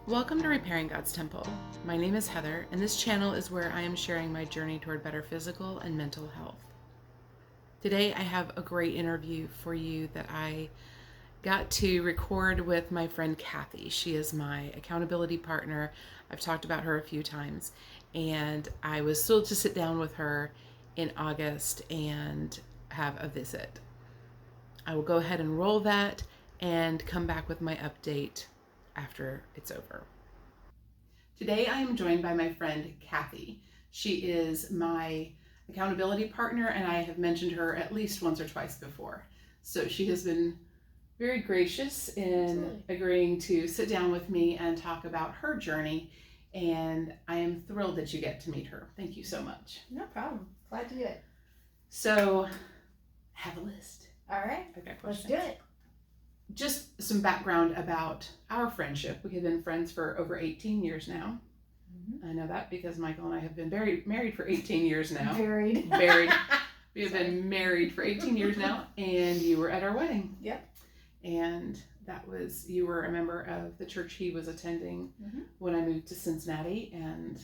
Welcome to Repairing God's Temple. My name is Heather, and this channel is where I am sharing my journey toward better physical and mental health. Today, I have a great interview for you that I got to record with my friend Kathy. She is my accountability partner. I've talked about her a few times, and I was thrilled to sit down with her in August and have a visit. I will go ahead and roll that and come back with my update after it's over. Today I am joined by my friend Kathy. She is my accountability partner, and I have mentioned her at least once or twice before. So she has been very gracious in agreeing to sit down with me and talk about her journey, and I am thrilled that you get to meet her. Thank you so much. No problem. Glad to do it. So, have a list. All right. Okay, Let's do it. Just some background about our friendship. We have been friends for over 18 years now. Mm-hmm. I know that because Michael and I have been married for 18 years now. Married. We have been married for 18 years now, and you were at our wedding. Yep. And you were a member of the church he was attending when I moved to Cincinnati, and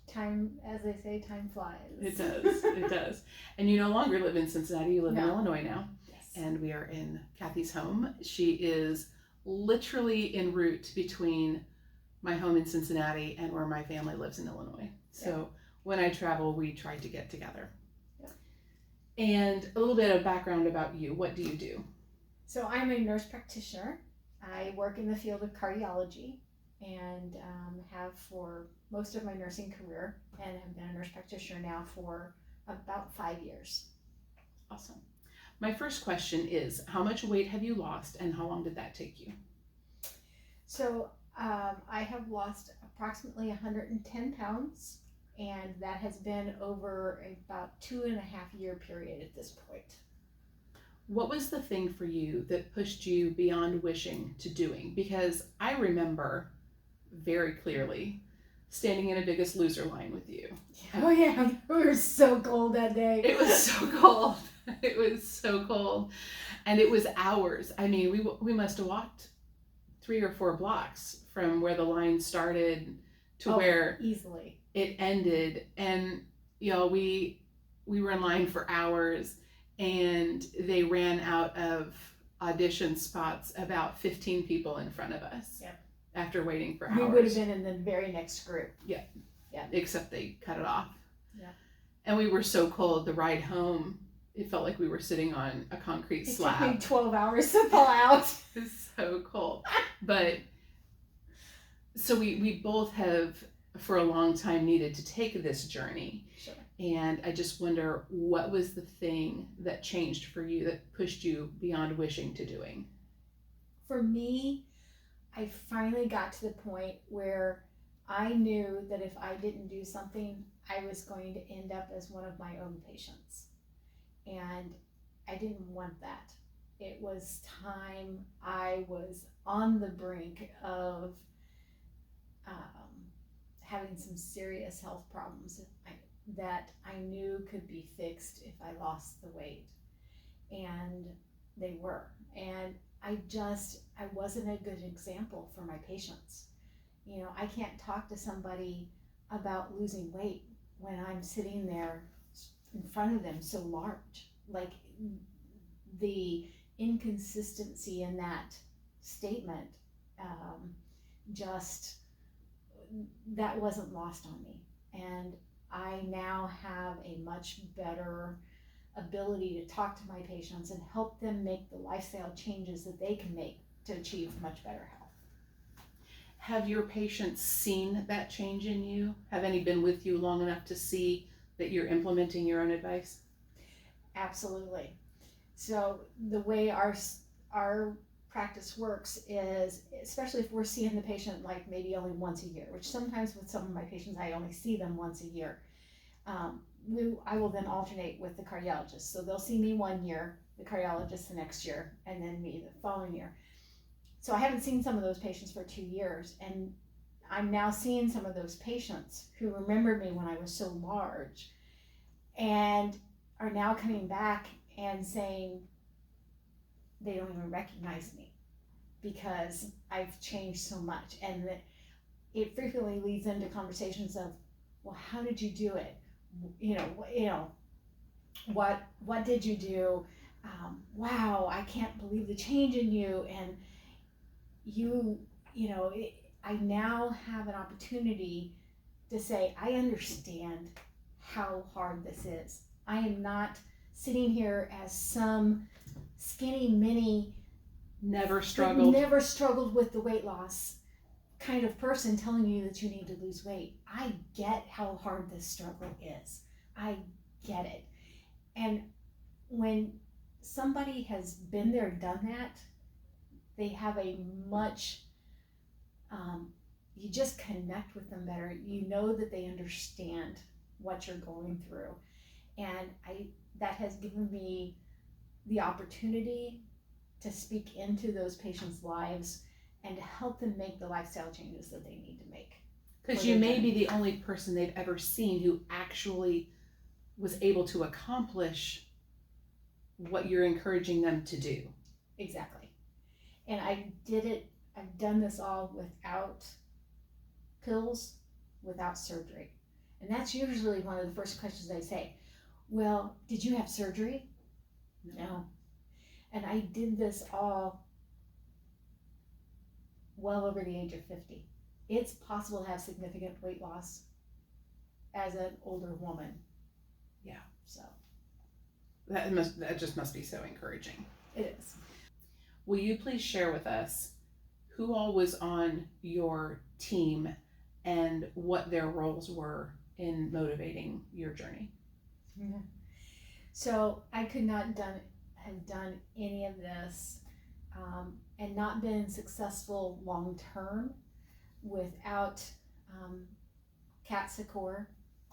time, as they say, time flies. It does. And you no longer live in Cincinnati, you live in Illinois now. Yes. And we are in Kathy's home. She is literally en route between my home in Cincinnati and where my family lives in Illinois. So when I travel, we try to get together. And a little bit of background about you. What do you do? So I'm a nurse practitioner. I work in the field of cardiology and have for most of my nursing career, and have been a nurse practitioner now for about 5 years. Awesome. My first question is, how much weight have you lost, and how long did that take you? So I have lost approximately 110 pounds. And that has been over about 2.5 year period at this point. What was the thing for you that pushed you beyond wishing to doing? Because I remember very clearly standing in a Biggest Loser line with you. Oh yeah, we were so cold that day. It was so cold. It was so cold. And it was hours. I mean, we must have walked 3 or 4 blocks from where the line started to where easily it ended. And we were in line for hours, and they ran out of audition spots about 15 people in front of us. Yep. After waiting for hours. We would have been in the very next group. Yeah. Except they cut it off. Yeah. And we were so cold. The ride home, it felt like we were sitting on a concrete slab. It took me 12 hours to thaw out. It was so cold. But so we both have for a long time needed to take this journey. Sure. And I just wonder, what was the thing that changed for you, that pushed you beyond wishing to doing? For me, I finally got to the point where I knew that if I didn't do something, I was going to end up as one of my own patients. And I didn't want that. It was time. I was on the brink of having some serious health problems that I knew could be fixed if I lost the weight. And they were. And I wasn't a good example for my patients. I can't talk to somebody about losing weight when I'm sitting there in front of them so large. Like, the inconsistency in that statement, that wasn't lost on me. And I now have a much better ability to talk to my patients and help them make the lifestyle changes that they can make to achieve much better health. Have your patients seen that change in you? Have any been with you long enough to see that you're implementing your own advice? Absolutely. So the way our practice works is, especially if we're seeing the patient like maybe only once a year, which sometimes with some of my patients I only see them once a year, I will then alternate with the cardiologist. So they'll see me 1 year, the cardiologist the next year, and then me the following year. So I haven't seen some of those patients for 2 years, and I'm now seeing some of those patients who remembered me when I was so large and are now coming back and saying they don't even recognize me. because I've changed so much. And it frequently leads into conversations of, well, how did you do it? What did you do? Wow, I can't believe the change in you. And I now have an opportunity to say, I understand how hard this is. I am not sitting here as some skinny mini, never struggled with the weight loss kind of person telling you that you need to lose weight. I get how hard this struggle is. I get it. And when somebody has been there, done that, they have a much, you just connect with them better. You know that they understand what you're going through. And that has given me the opportunity to speak into those patients' lives and to help them make the lifestyle changes that they need to make. Because you may be the only person they've ever seen who actually was able to accomplish what you're encouraging them to do. Exactly. And I've done this all without pills, without surgery. And that's usually one of the first questions I say. Well, did you have surgery? No. And I did this all well over the age of 50. It's possible to have significant weight loss as an older woman. Yeah. So that just must be so encouraging. It is. Will you please share with us who all was on your team and what their roles were in motivating your journey? Yeah. So I could not have done any of this and not been successful long term without Kat Secor,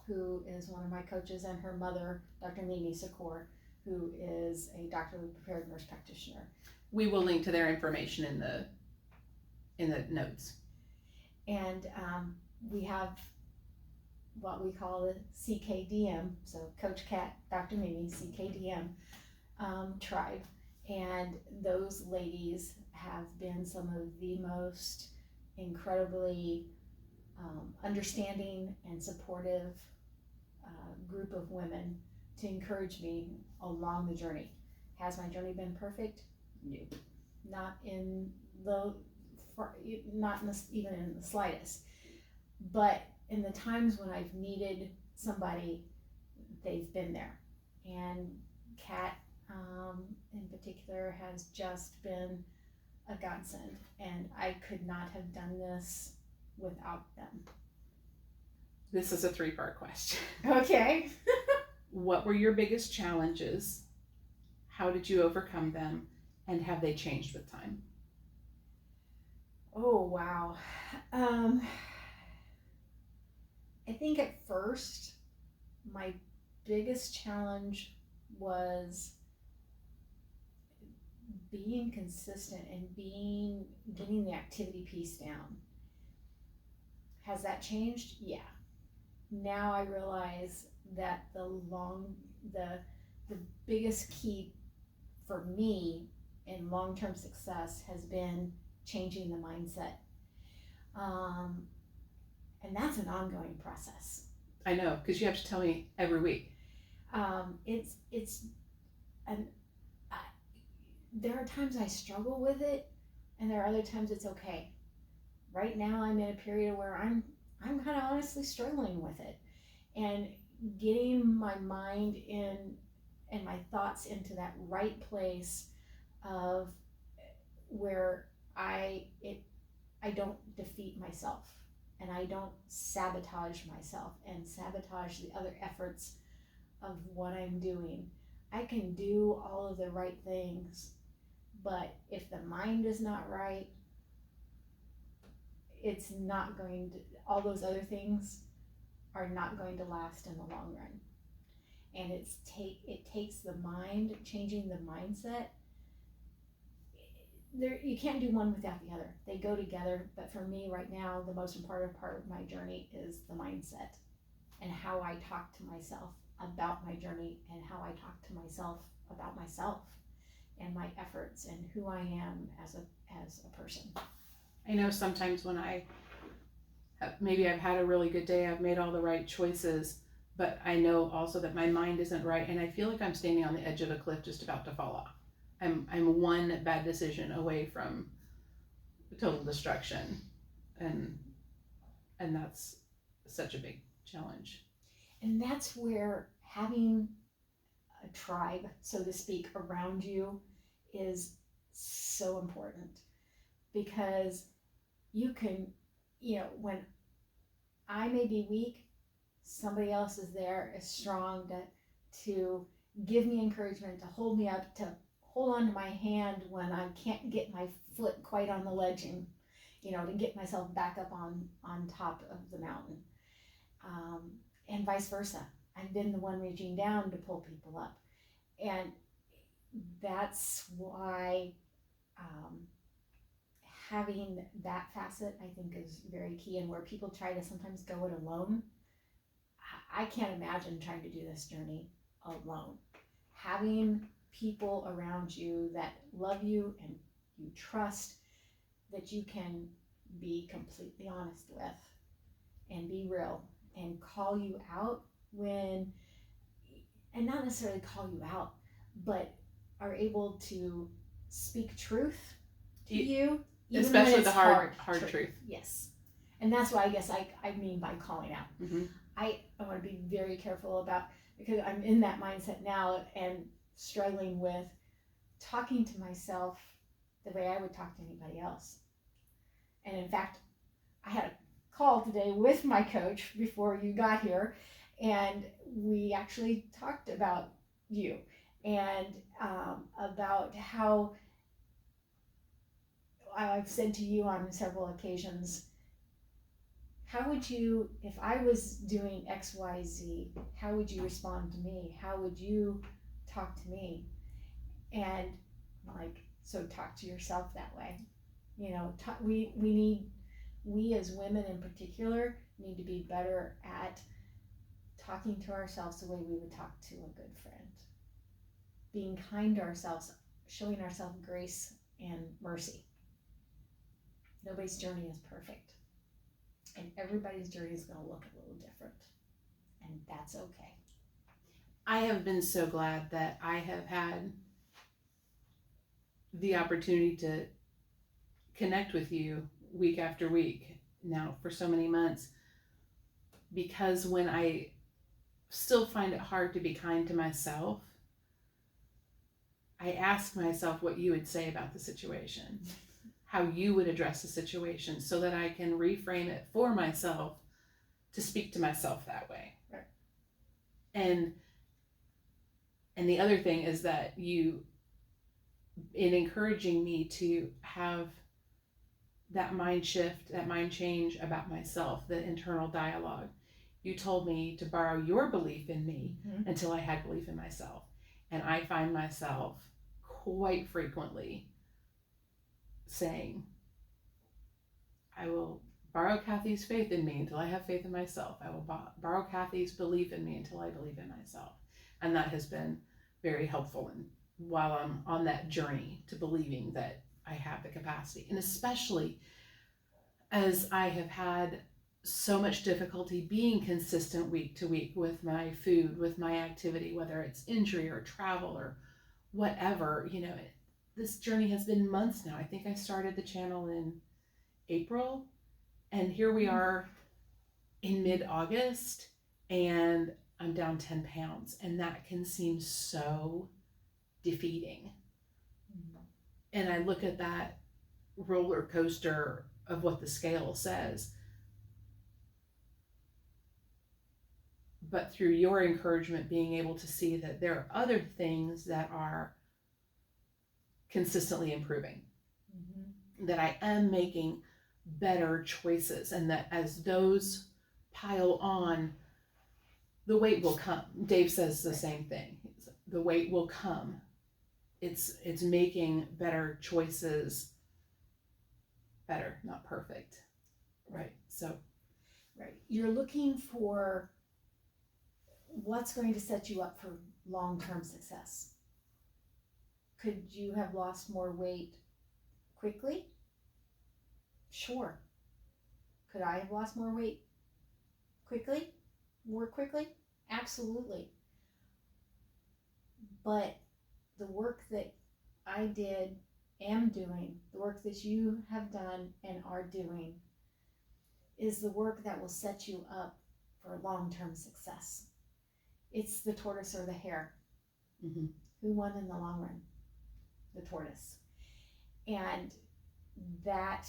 who is one of my coaches, and her mother, Dr. Mimi Secor, who is a doctorally prepared nurse practitioner. We will link to their information in the notes. And we have what we call the CKDM, so Coach Kat, Dr. Mimi, CKDM tribe. And those ladies have been some of the most incredibly understanding and supportive group of women to encourage me along the journey. Has my journey been perfect? No. Not even in the slightest. But in the times when I've needed somebody, they've been there. And Kat, in particular, has just been a godsend. And I could not have done this without them. This is a 3-part question. Okay. What were your biggest challenges? How did you overcome them? And have they changed with time? Oh, wow. I think at first, my biggest challenge was being consistent and getting the activity piece down. Has that changed? Yeah. Now I realize that the biggest key for me in long-term success has been changing the mindset. And that's an ongoing process. I know, because you have to tell me every week. There are times I struggle with it, and there are other times it's okay. Right now I'm in a period where I'm kind of honestly struggling with it, and getting my mind and my thoughts into that right place of where I don't defeat myself, and I don't sabotage myself and sabotage the other efforts of what I'm doing. I can do all of the right things, but if the mind is not right, it's not going to, all those other things are not going to last in the long run. And it takes the mind, changing the mindset. You can't do one without the other. They go together, but for me right now, the most important part of my journey is the mindset and how I talk to myself about my journey and how I talk to myself about myself. and my efforts and who I am as a person. I know sometimes when maybe I've had a really good day, I've made all the right choices, but I know also that my mind isn't right, and I feel like I'm standing on the edge of a cliff just about to fall off. I'm one bad decision away from total destruction, and that's such a big challenge. And that's where having a tribe, so to speak, around you is so important, because you can, when I may be weak, somebody else is there, is strong to give me encouragement, to hold me up, to hold on to my hand when I can't get my foot quite on the ledge, and to get myself back up on top of the mountain, and vice versa. I've been the one reaching down to pull people up, and that's why having that facet, I think, is very key. And where people try to sometimes go it alone, I can't imagine trying to do this journey alone. Having people around you that love you and you trust, that you can be completely honest with and be real and call you out when, and not necessarily call you out, but are able to speak truth to you, even especially when it's the hard truth. Yes. And that's what I guess I mean by calling out. Mm-hmm. I want to be very careful about, because I'm in that mindset now and struggling with talking to myself the way I would talk to anybody else. And in fact, I had a call today with my coach before you got here, and we actually talked about you and about how I've said to you on several occasions, how would you, if I was doing X, Y, Z, how would you respond to me? How would you talk to me? And so talk to yourself that way. We as women in particular need to be better at talking to ourselves the way we would talk to a good friend. Being kind to ourselves, showing ourselves grace and mercy. Nobody's journey is perfect. And everybody's journey is going to look a little different. And that's okay. I have been so glad that I have had the opportunity to connect with you week after week now for so many months, because when I still find it hard to be kind to myself, I ask myself what you would say about the situation, how you would address the situation, so that I can reframe it for myself to speak to myself that way. Right. And the other thing is that you, in encouraging me to have that mind shift, that mind change about myself, the internal dialogue, you told me to borrow your belief in me until I had belief in myself. And I find myself quite frequently saying, I will borrow Kathy's faith in me until I have faith in myself. I will borrow Kathy's belief in me until I believe in myself. And that has been very helpful while I'm on that journey to believing that I have the capacity. And especially as I have had so much difficulty being consistent week to week with my food, with my activity, whether it's injury or travel or whatever, this journey has been months now. I think I started the channel in April, and here we are in mid-August, and I'm down 10 pounds, and that can seem so defeating. And I look at that roller coaster of what the scale says, but through your encouragement, being able to see that there are other things that are consistently improving, that I am making better choices, and that as those pile on, the weight will come. Dave says the same thing. The weight will come. It's making better choices, better, not perfect. Right. So. Right. You're looking for what's going to set you up for long-term success. Could you have lost more weight quickly? Sure. Could I have lost more weight quickly? More quickly? Absolutely. But the work that I am doing, the work that you have done and are doing, is the work that will set you up for long-term success. It's the tortoise or the hare. Mm-hmm. Who won in the long run? The tortoise. And that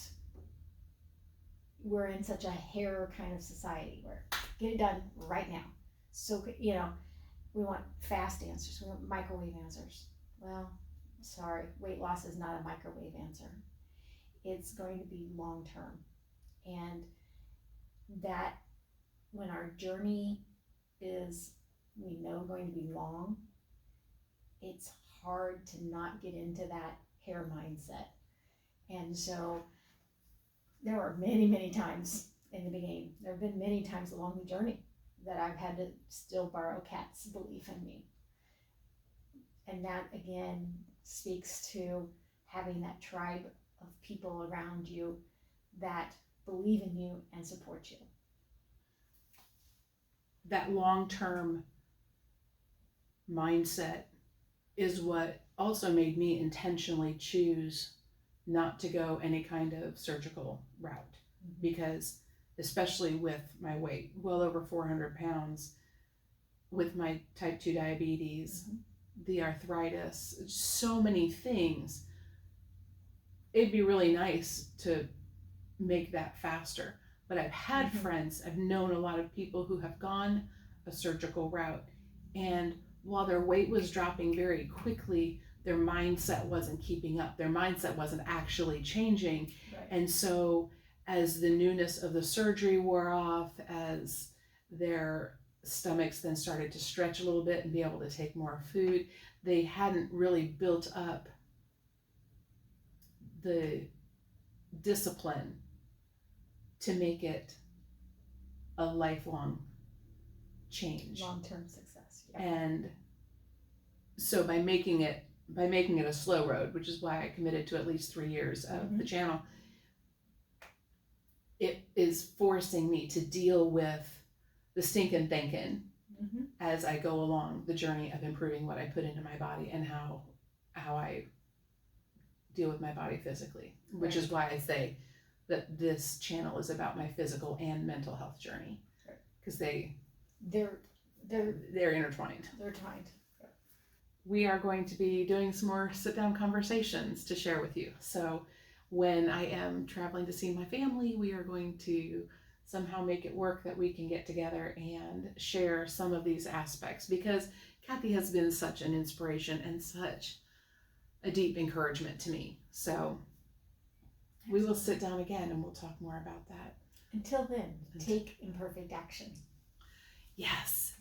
we're in such a hare kind of society where get it done right now. So, we want fast answers. We want microwave answers. Well, sorry, weight loss is not a microwave answer. It's going to be long term. And that when our journey is, we know, going to be long, it's hard to not get into that hare mindset. And so there were many, many times in the beginning, there have been many times along the journey that I've had to still borrow Kat's belief in me. And that again speaks to having that tribe of people around you that believe in you and support you. That long-term mindset is what also made me intentionally choose not to go any kind of surgical route. Mm-hmm. Because especially with my weight, well over 400 pounds, with my type 2 diabetes, mm-hmm. the arthritis, so many things, it'd be really nice to make that faster. But I've had mm-hmm. friends, I've known a lot of people who have gone a surgical route, and while their weight was dropping very quickly, their mindset wasn't keeping up. Their mindset wasn't actually changing. Right. And so as the newness of the surgery wore off, as their stomachs then started to stretch a little bit and be able to take more food, they hadn't really built up the discipline to make it a lifelong change. Long-term success. Yeah. And so by making it a slow road, which is why I committed to at least 3 years of mm-hmm. the channel, it is forcing me to deal with the stinking thinking mm-hmm. as I go along the journey of improving what I put into my body and how I deal with my body physically, which right. is why I say that this channel is about my physical and mental health journey, because they're intertwined. They're twined. We are going to be doing some more sit-down conversations to share with you. So when I am traveling to see my family, we are going to somehow make it work that we can get together and share some of these aspects, because Kathy has been such an inspiration and such a deep encouragement to me. So we will sit down again and we'll talk more about that. Until then, take imperfect action. Yes.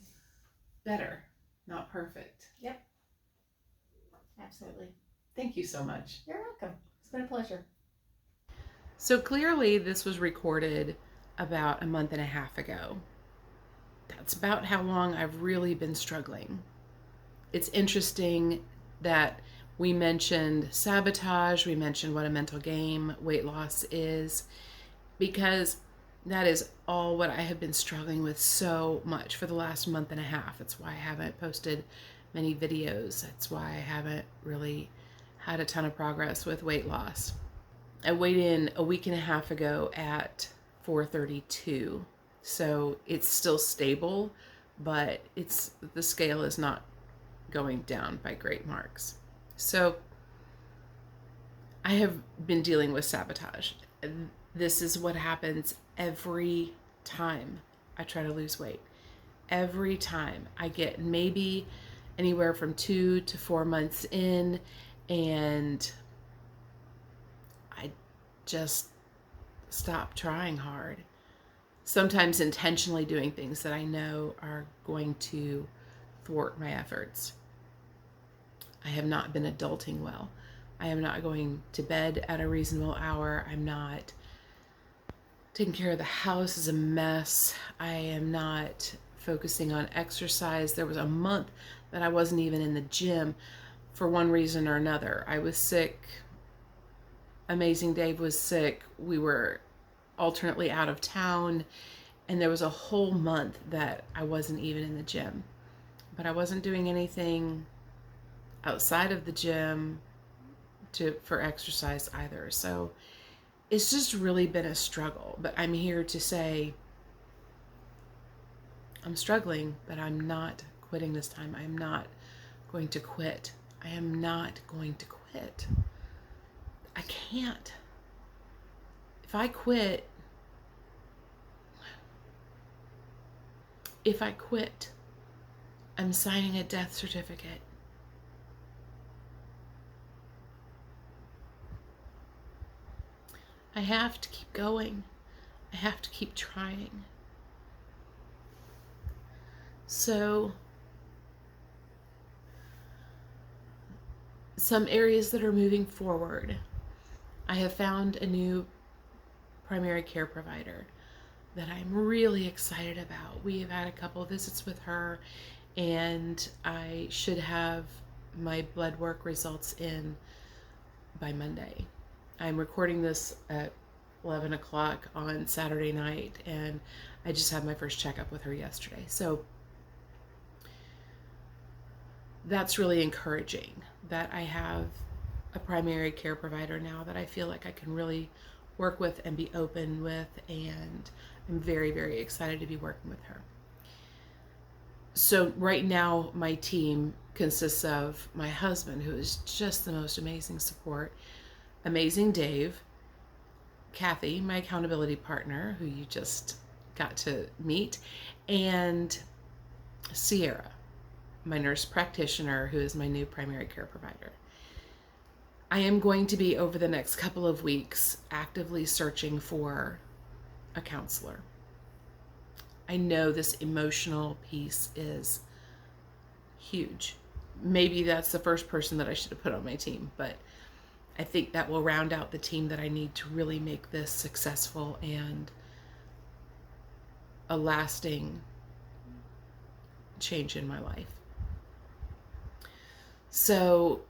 Better, not perfect. Yep. Absolutely. Thank you so much. You're welcome. It's been a pleasure. So clearly this was recorded about a month and a half ago. That's about how long I've really been struggling. It's interesting that we mentioned sabotage, we mentioned what a mental game weight loss is, because that is all what I have been struggling with so much for the last month and a half. That's why I haven't posted many videos. That's why I haven't really had a ton of progress with weight loss. I weighed in a week and a half ago at 432. So it's still stable, but the scale is not going down by great marks. So I have been dealing with sabotage. This is what happens every time I try to lose weight. Every time I get maybe anywhere from 2 to 4 months in, and I just stop trying hard. Sometimes intentionally doing things that I know are going to thwart my efforts. I have not been adulting well. I am not going to bed at a reasonable hour. I'm not taking care of the house is a mess. I am not focusing on exercise. There was a month that I wasn't even in the gym. for one reason or another. I was sick. Amazing Dave was sick. We were alternately out of town, and there was a whole month that I wasn't even in the gym. But I wasn't doing anything outside of the gym for exercise either. So it's just really been a struggle. But I'm here to say I'm struggling, but I'm not quitting this time. I'm not going to quit. I am not going to quit. I can't. If I quit, I'm signing a death certificate. I have to keep going. I have to keep trying. So, some areas that are moving forward. I have found a new primary care provider that I'm really excited about. We have had a couple of visits with her, and I should have my blood work results in by Monday. I'm recording this at 11 o'clock on Saturday night, and I just had my first checkup with her yesterday. So that's really encouraging that I have a primary care provider now that I feel like I can really work with and be open with, and I'm very, very excited to be working with her. So right now my team consists of my husband, who is just the most amazing support, Amazing Dave, Kathy, my accountability partner, who you just got to meet, and Sierra, my nurse practitioner, who is my new primary care provider. I am going to be, over the next couple of weeks, actively searching for a counselor. I know this emotional piece is huge. Maybe that's the first person that I should have put on my team, but I think that will round out the team that I need to really make this successful and a lasting change in my life. So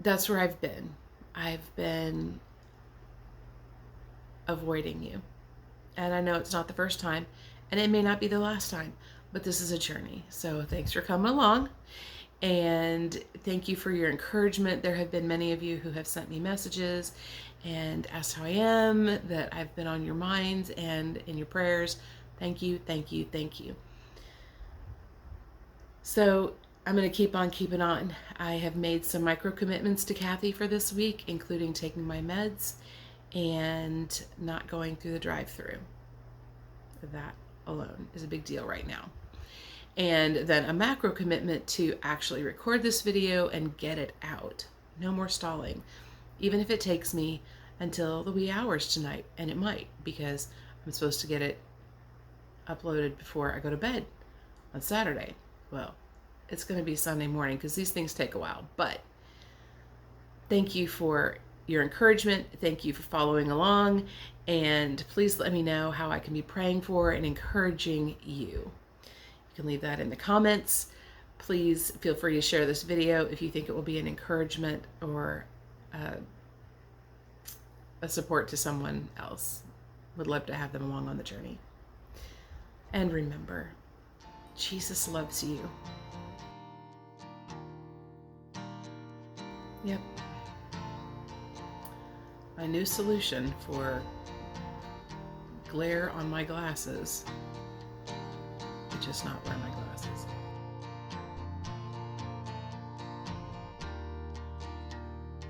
that's where I've been. I've been avoiding you. And I know it's not the first time, and it may not be the last time, but this is a journey. So thanks for coming along, and thank you for your encouragement. There have been many of you who have sent me messages and asked how I am, that I've been on your minds and in your prayers. Thank you, thank you, thank you. So I'm going to keep on keeping on. I have made some micro commitments to Kathy for this week, including taking my meds and not going through the drive-through. That alone is a big deal right now. And then a macro commitment to actually record this video and get it out. No more stalling, even if it takes me until the wee hours tonight, and it might, because I'm supposed to get it uploaded before I go to bed on Saturday. Well, it's going to be Sunday morning because these things take a while. But thank you for your encouragement. Thank you for following along. And please let me know how I can be praying for and encouraging you. You can leave that in the comments. Please feel free to share this video if you think it will be an encouragement or a support to someone else. Would love to have them along on the journey. And remember, Jesus loves you. Yep. My new solution for glare on my glasses is just not wear my glasses.